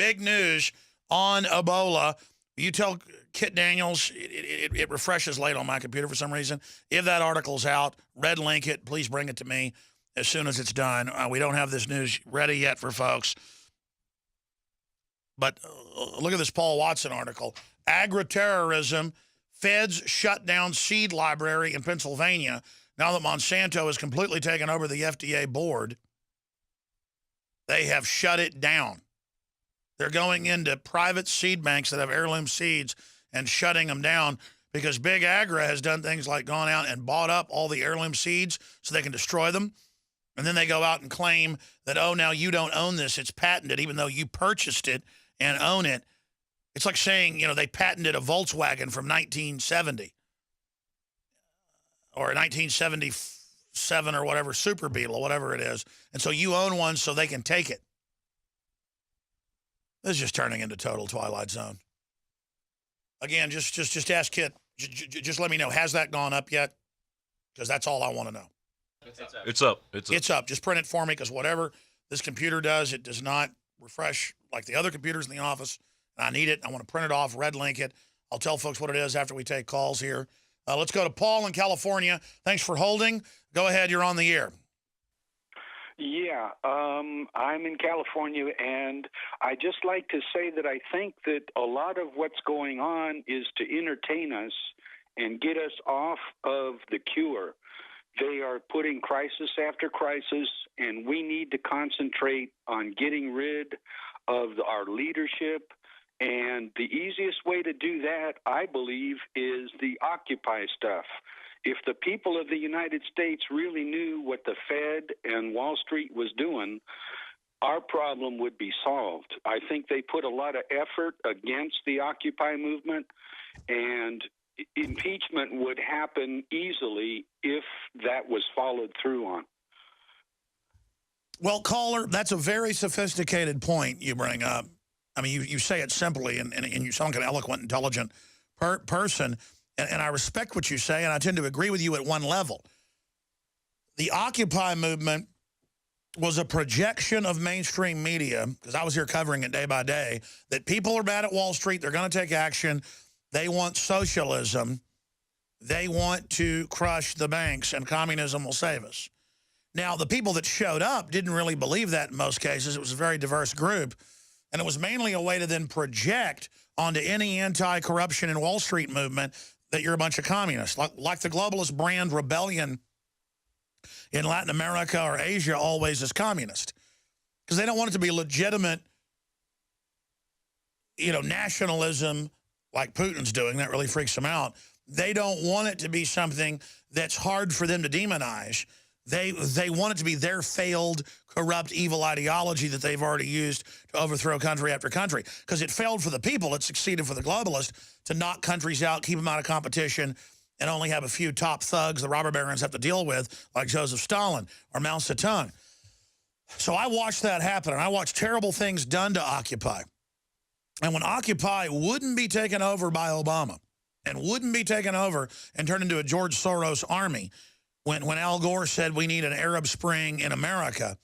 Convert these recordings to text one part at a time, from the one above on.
big news on Ebola. You tell Kit Daniels, it refreshes late on my computer for some reason. If that article's out, red link it. Please bring it to me as soon as it's done. We don't have this news ready yet for folks. But look at this Paul Watson article. Agri-terrorism, feds shut down seed library in Pennsylvania. Now that Monsanto has completely taken over the FDA board, they have shut it down. They're going into private seed banks that have heirloom seeds and shutting them down because Big Agra has done things like gone out and bought up all the heirloom seeds so they can destroy them. And then they go out and claim that, oh, now you don't own this. It's patented, even though you purchased it and own it. It's like saying, you know, they patented a Volkswagen from 1970 or 1977 or whatever, Super Beetle, whatever it is. And so you own one so they can take it. This is just turning into total Twilight Zone. Again, just ask Kit. Just let me know. Has that gone up yet? Because that's all I want to know. It's up. It's up. Just print it for me because whatever this computer does, it does not refresh like the other computers in the office. I need it. I want to print it off, red link it. I'll tell folks what it is after we take calls here. Let's go to Paul in California. Thanks for holding. Go ahead. You're on the air. Yeah, I'm in California, and I just like to say that I think that a lot of what's going on is to entertain us and get us off of the cure. They are putting crisis after crisis, and we need to concentrate on getting rid of our leadership. And the easiest way to do that, I believe, is the Occupy stuff. If the people of the United States really knew what the Fed and Wall Street was doing, our problem would be solved. I think they put a lot of effort against the Occupy movement, and impeachment would happen easily if that was followed through on. Well, caller, that's a very sophisticated point you bring up. I mean, you say it simply, and you sound like an eloquent, intelligent person. And I respect what you say, and I tend to agree with you at one level. The Occupy movement was a projection of mainstream media, because I was here covering it day by day, that people are mad at Wall Street. They're going to take action. They want socialism. They want to crush the banks, and communism will save us. Now, the people that showed up didn't really believe that in most cases. It was a very diverse group, and it was mainly a way to then project onto any anti-corruption and Wall Street movement that you're a bunch of communists. Like the globalist brand rebellion in Latin America or Asia always is communist. Because they don't want it to be legitimate, you know, nationalism like Putin's doing. That really freaks them out. They don't want it to be something that's hard for them to demonize. They want it to be their failed, corrupt, evil ideology that they've already used to overthrow country after country. Because it failed for the people. It succeeded for the globalists to knock countries out, keep them out of competition, and only have a few top thugs the robber barons have to deal with, like Joseph Stalin or Mao Zedong. So I watched that happen, and I watched terrible things done to Occupy. And when Occupy wouldn't be taken over by Obama and wouldn't be taken over and turned into a George Soros army, when Al Gore said we need an Arab Spring in America,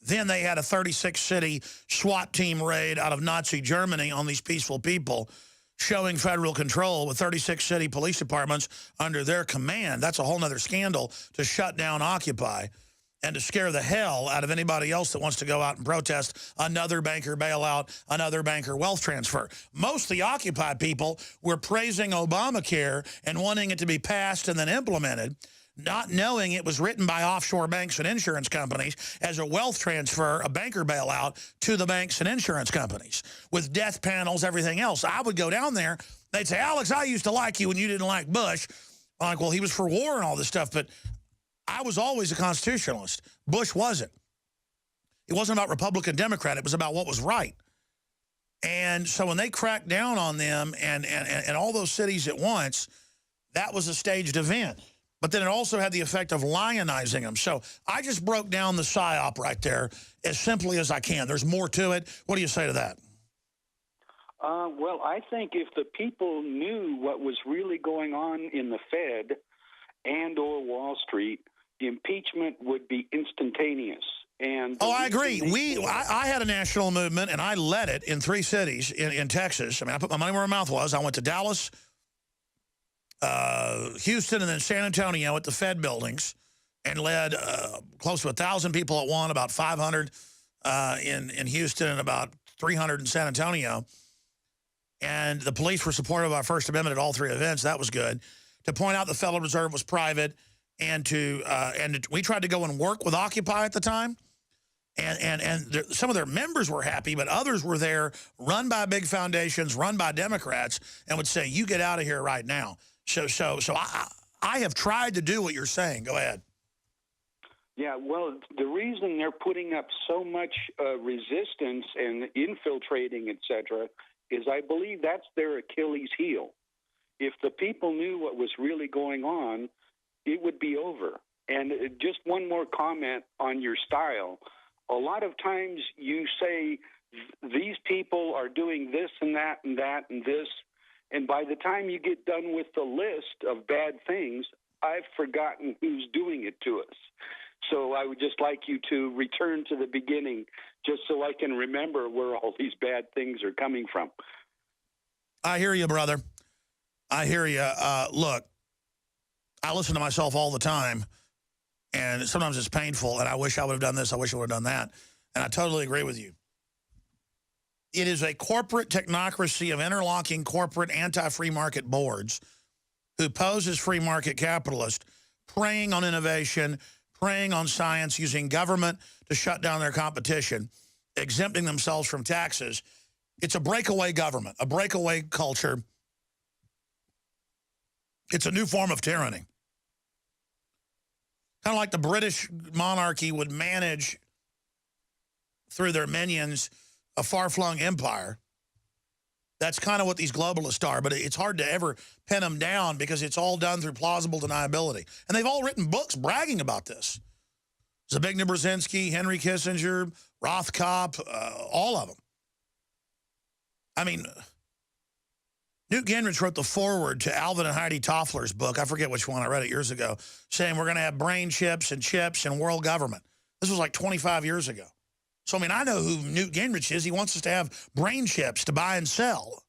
then they had a 36-city SWAT team raid out of Nazi Germany on these peaceful people, showing federal control with 36 city police departments under their command. That's a whole other scandal to shut down Occupy and to scare the hell out of anybody else that wants to go out and protest another banker bailout, another banker wealth transfer. Most of the Occupy people were praising Obamacare and wanting it to be passed and then implemented, not knowing it was written by offshore banks and insurance companies as a wealth transfer, a banker bailout to the banks and insurance companies with death panels, everything else. I would go down there. They'd say, Alex, I used to like you when you didn't like Bush. I'm like, well, he was for war and all this stuff, but I was always a constitutionalist. Bush wasn't. It wasn't about Republican, Democrat. It was about what was right. And so when they cracked down on them and all those cities at once, that was a staged event. But then it also had the effect of lionizing them. So I just broke down the PSYOP right there as simply as I can. There's more to it. What do you say to that? Well, I think if the people knew what was really going on in the Fed and or Wall Street, impeachment would be instantaneous. And oh, I agree. I had a national movement, and I led it in 3 cities in Texas. I mean, I put my money where my mouth was. I went to Dallas, Houston, and then San Antonio at the Fed buildings, and led close to 1,000 people at one, about 500 in Houston, and about 300 in San Antonio. And the police were supportive of our First Amendment at all 3 events. That was good. To point out the Federal Reserve was private, and we tried to go and work with Occupy at the time. And some of their members were happy, but others were there, run by big foundations, run by Democrats, and would say, "You get out of here right now." So I have tried to do what you're saying. Go ahead. Yeah, well, the reason they're putting up so much resistance and infiltrating, et cetera, is I believe that's their Achilles heel. If the people knew what was really going on, it would be over. And just one more comment on your style. A lot of times you say these people are doing this and that and that and this, and by the time you get done with the list of bad things, I've forgotten who's doing it to us. So I would just like you to return to the beginning just so I can remember where all these bad things are coming from. I hear you, brother. I hear you. Look, I listen to myself all the time, and sometimes it's painful, and I wish I would have done this, I wish I would have done that, and I totally agree with you. It is a corporate technocracy of interlocking corporate anti-free market boards who pose as free market capitalists, preying on innovation, preying on science, using government to shut down their competition, exempting themselves from taxes. It's a breakaway government, a breakaway culture. It's a new form of tyranny. Kind of like the British monarchy would manage, through their minions, a far-flung empire. That's kind of what these globalists are, but it's hard to ever pin them down because it's all done through plausible deniability. And they've all written books bragging about this. Zbigniew Brzezinski, Henry Kissinger, Rothkopf, all of them. I mean, Newt Gingrich wrote the foreword to Alvin and Heidi Toffler's book. I forget which one. I read it years ago, saying we're going to have brain chips and world government. This was like 25 years ago. So, I mean, I know who Newt Gingrich is. He wants us to have brain chips to buy and sell.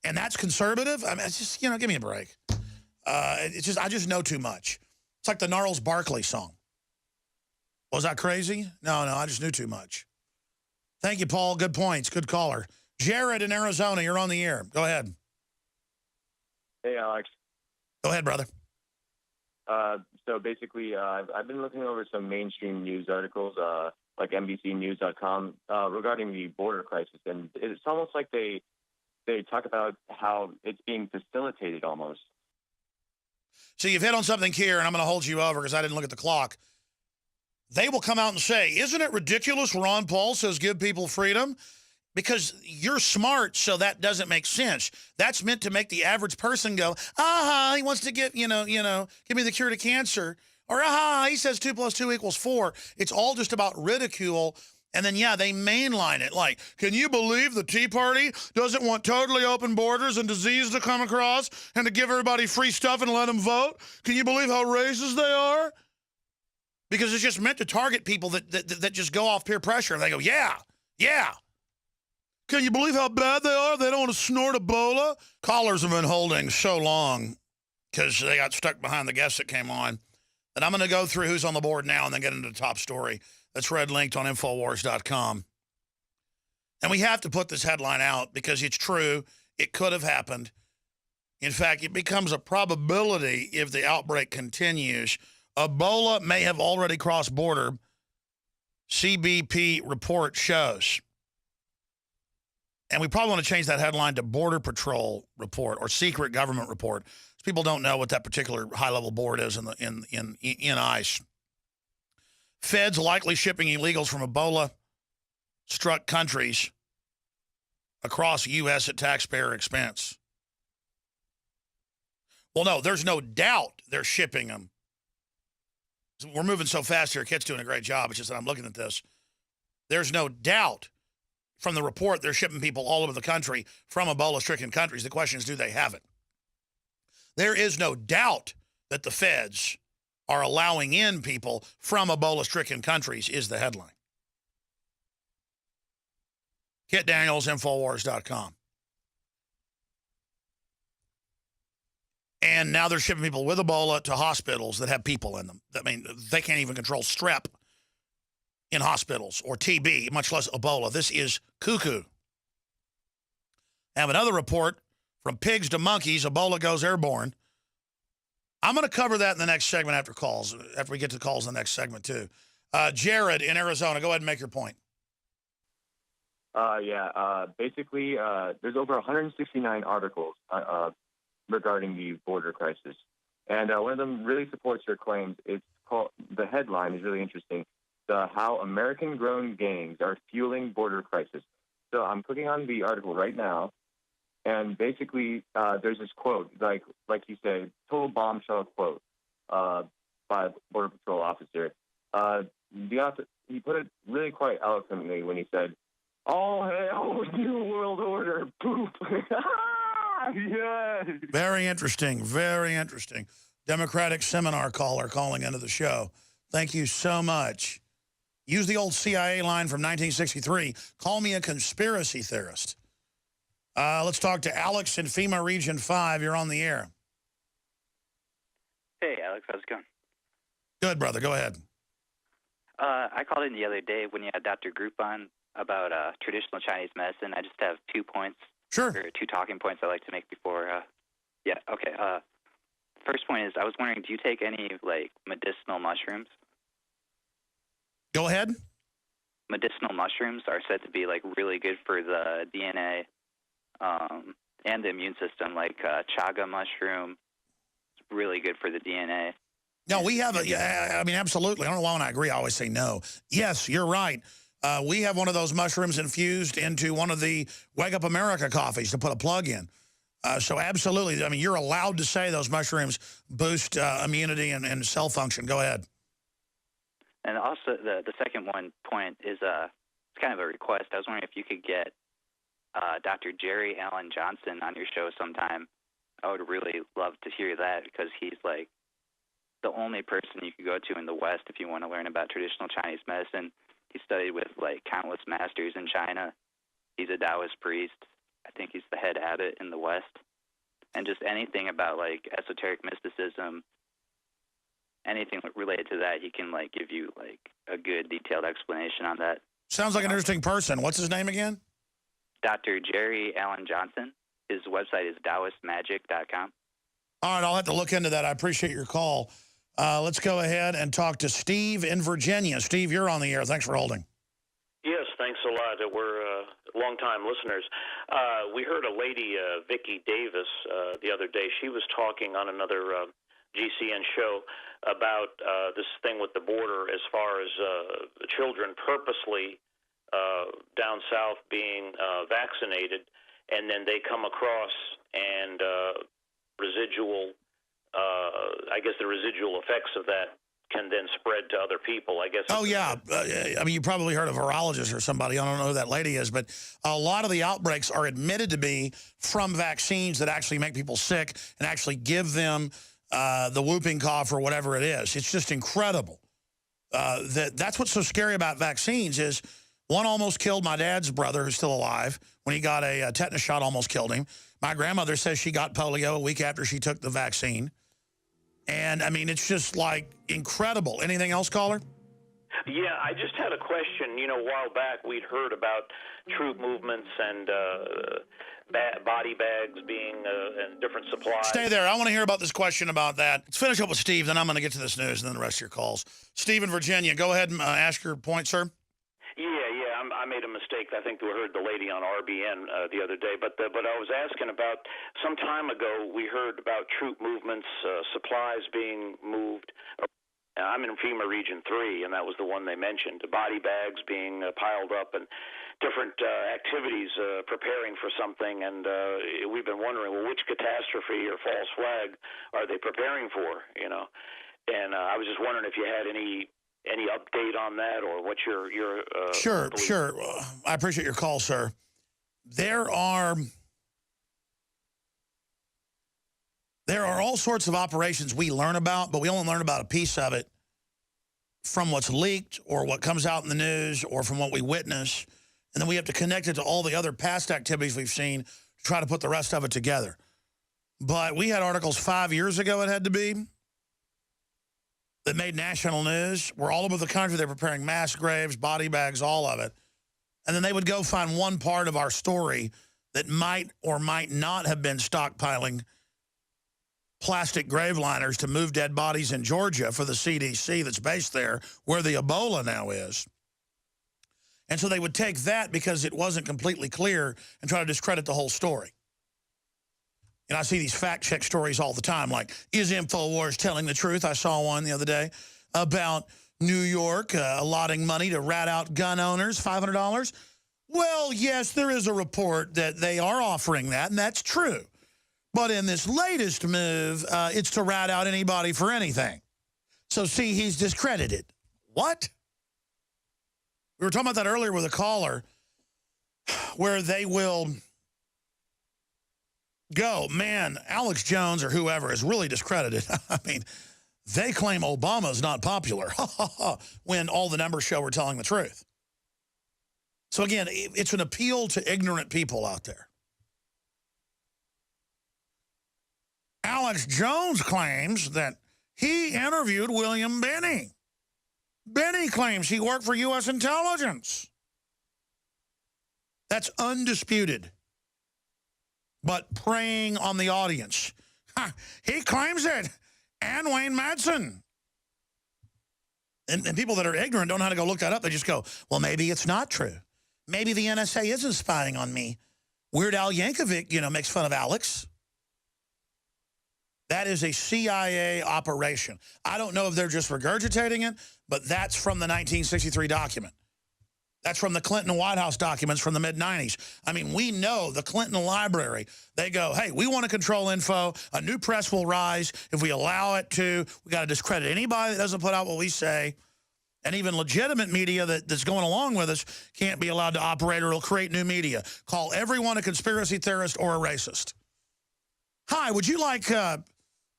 And that's conservative? I mean, it's just, give me a break. It's just, I just know too much. It's like the Gnarls Barkley song. Was I crazy? No, I just knew too much. Thank you, Paul. Good points. Good caller. Jared in Arizona, you're on the air. Go ahead. Hey, Alex. Go ahead, brother. So basically, I've been looking over some mainstream news articles, like NBCnews.com, regarding the border crisis, and it's almost like they talk about how it's being facilitated almost. So you've hit on something here, and I'm going to hold you over because I didn't look at the clock. They will come out and say, isn't it ridiculous Ron Paul says give people freedom? Because you're smart, so that doesn't make sense. That's meant to make the average person go, he wants to give me the cure to cancer. Or, he says 2 + 2 = 4. It's all just about ridicule. And then, they mainline it. Like, can you believe the Tea Party doesn't want totally open borders and disease to come across and to give everybody free stuff and let them vote? Can you believe how racist they are? Because it's just meant to target people that just go off peer pressure. And they go, yeah. Can you believe how bad they are? They don't want to snort Ebola. Callers have been holding so long because they got stuck behind the guests that came on. And I'm going to go through who's on the board now and then get into the top story. That's red linked on Infowars.com. And we have to put this headline out because it's true. It could have happened. In fact, it becomes a probability if the outbreak continues. Ebola may have already crossed border, CBP report shows. And we probably want to change that headline to Border Patrol report or secret government report. People don't know what that particular high-level board is in ICE. Feds likely shipping illegals from Ebola-struck countries across U.S. at taxpayer expense. Well, no, there's no doubt they're shipping them. We're moving so fast here. Kit's doing a great job. It's just that I'm looking at this. There's no doubt from the report they're shipping people all over the country from Ebola-stricken countries. The question is, do they have it? There is no doubt that the feds are allowing in people from Ebola-stricken countries is the headline. Kit Daniels, Infowars.com. And now they're shipping people with Ebola to hospitals that have people in them. I mean, they can't even control strep in hospitals or TB, much less Ebola. This is cuckoo. I have another report from pigs to monkeys. Ebola goes airborne. I'm going to cover that in the next segment after calls, after we get to calls in the next segment, too. Jared in Arizona, go ahead and make your point. Basically, there's over 169 articles regarding the border crisis. And one of them really supports your claims. It's called, the headline is really interesting, How American-Grown Gangs Are Fueling Border Crisis. So I'm clicking on the article right now, and basically there's this quote, like you say, total bombshell quote by a Border Patrol officer. He put it really quite eloquently when he said, "All hail New World Order, poop." Yes. Very interesting, very interesting. Democratic seminar caller calling into the show. Thank you so much. Use the old CIA line from 1963. Call me a conspiracy theorist. Let's talk to Alex in FEMA Region 5. You're on the air. Hey, Alex. How's it going? Good, brother. Go ahead. I called in the other day when you had Dr. Group on about traditional Chinese medicine. I just have 2 points. Sure. Or 2 talking points I'd like to make before. First point is I was wondering, do you take any, like, medicinal mushrooms? Go ahead. Medicinal mushrooms are said to be, like, really good for the DNA and the immune system, like chaga mushroom. It's really good for the DNA. No, we have I mean, absolutely. I don't know why when I agree, I always say no. Yes, you're right. We have one of those mushrooms infused into one of the Wake Up America coffees to put a plug in. So absolutely, I mean, you're allowed to say those mushrooms boost immunity and cell function. Go ahead. And also, the second point is it's kind of a request. I was wondering if you could get Dr. Jerry Allen Johnson on your show sometime. I would really love to hear that because he's like the only person you could go to in the West if you want to learn about traditional Chinese medicine. He studied with like countless masters in China. He's a Taoist priest. I think he's the head abbot in the West. And just anything about like esoteric mysticism, anything related to that, he can like give you like a good detailed explanation on that. Sounds like an interesting person. What's his name again? Dr. Jerry Allen Johnson. His website is taoistmagic.com. All right, I'll have to look into that. I appreciate your call. Let's go ahead and talk to Steve in Virginia. Steve, you're on the air. Thanks for holding. Yes, thanks a lot. We're long-time listeners. We heard a lady, Vicki Davis, the other day. She was talking on another GCN show about this thing with the border as far as children purposely down south being vaccinated, and then they come across and residual, I guess the residual effects of that can then spread to other people, I guess. Oh, yeah. I mean, you probably heard of a virologist or somebody. I don't know who that lady is, but a lot of the outbreaks are admitted to be from vaccines that actually make people sick and actually give them the whooping cough or whatever it is. It's just incredible. That's what's so scary about vaccines is one almost killed my dad's brother, who's still alive. When he got a tetanus shot, almost killed him. My grandmother says she got polio a week after she took the vaccine. And, I mean, it's just, like, incredible. Anything else, caller? Yeah, I just had a question. You know, a while back we'd heard about troop movements and body bags being and different supplies. Stay there. I want to hear about this question about that. Let's finish up with Steve, then I'm going to get to this news and then the rest of your calls. Steve in Virginia, go ahead and ask your point, sir. Yeah, I made a mistake. I think we heard the lady on RBN the other day, but I was asking about some time ago we heard about troop movements, supplies being moved. I'm in FEMA Region 3, and that was the one they mentioned. Body bags being piled up and different activities preparing for something, and we've been wondering, well, which catastrophe or false flag are they preparing for, you know? And I was just wondering if you had any update on that or what your Sure. I appreciate your call, sir. There There are all sorts of operations we learn about, but we only learn about a piece of it from what's leaked or what comes out in the news or from what we witness. And then we have to connect it to all the other past activities we've seen to try to put the rest of it together. But we had articles 5 years ago, it had to be, that made national news. We're all over the country. They're preparing mass graves, body bags, all of it. And then they would go find one part of our story that might or might not have been stockpiling plastic grave liners to move dead bodies in Georgia for the CDC that's based there, where the Ebola now is. And so they would take that because it wasn't completely clear and try to discredit the whole story. And I see these fact-check stories all the time, like, is InfoWars telling the truth? I saw one the other day about New York allotting money to rat out gun owners, $500. Well, yes, there is a report that they are offering that, and that's true. But in this latest move, it's to rat out anybody for anything. So, see, he's discredited. What? We were talking about that earlier with a caller, where they will go, man, Alex Jones or whoever is really discredited. I mean, they claim Obama's not popular when all the numbers show we're telling the truth. So, again, it's an appeal to ignorant people out there. Alex Jones claims that he interviewed William Binney. Binney claims he worked for U.S. intelligence. That's undisputed. But preying on the audience. He claims it. And Wayne Madsen. And people that are ignorant don't know how to go look that up. They just go, well, maybe it's not true. Maybe the NSA isn't spying on me. Weird Al Yankovic, makes fun of Alex. That is a CIA operation. I don't know if they're just regurgitating it, but that's from the 1963 document. That's from the Clinton White House documents from the mid-90s. I mean, we know the Clinton Library, they go, hey, we want to control info. A new press will rise. If we allow it to, we got to discredit anybody that doesn't put out what we say. And even legitimate media that's going along with us can't be allowed to operate, or it'll create new media. Call everyone a conspiracy theorist or a racist. Hi, would you like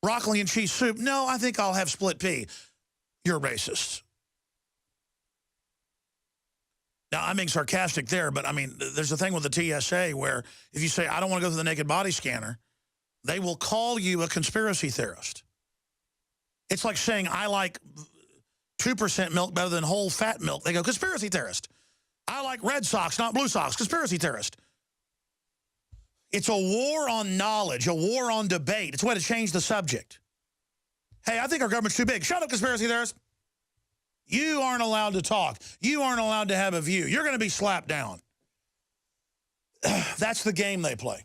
broccoli and cheese soup? No, I think I'll have split pea. You're a racist. Now, I'm being sarcastic there, but, I mean, there's a thing with the TSA where if you say, I don't want to go through the naked body scanner, they will call you a conspiracy theorist. It's like saying, I like 2% milk better than whole fat milk. They go, conspiracy theorist. I like red socks, not blue socks. Conspiracy theorist. It's a war on knowledge, a war on debate. It's a way to change the subject. Hey, I think our government's too big. Shut up, conspiracy theorist. You aren't allowed to talk. You aren't allowed to have a view. You're going to be slapped down. That's the game they play.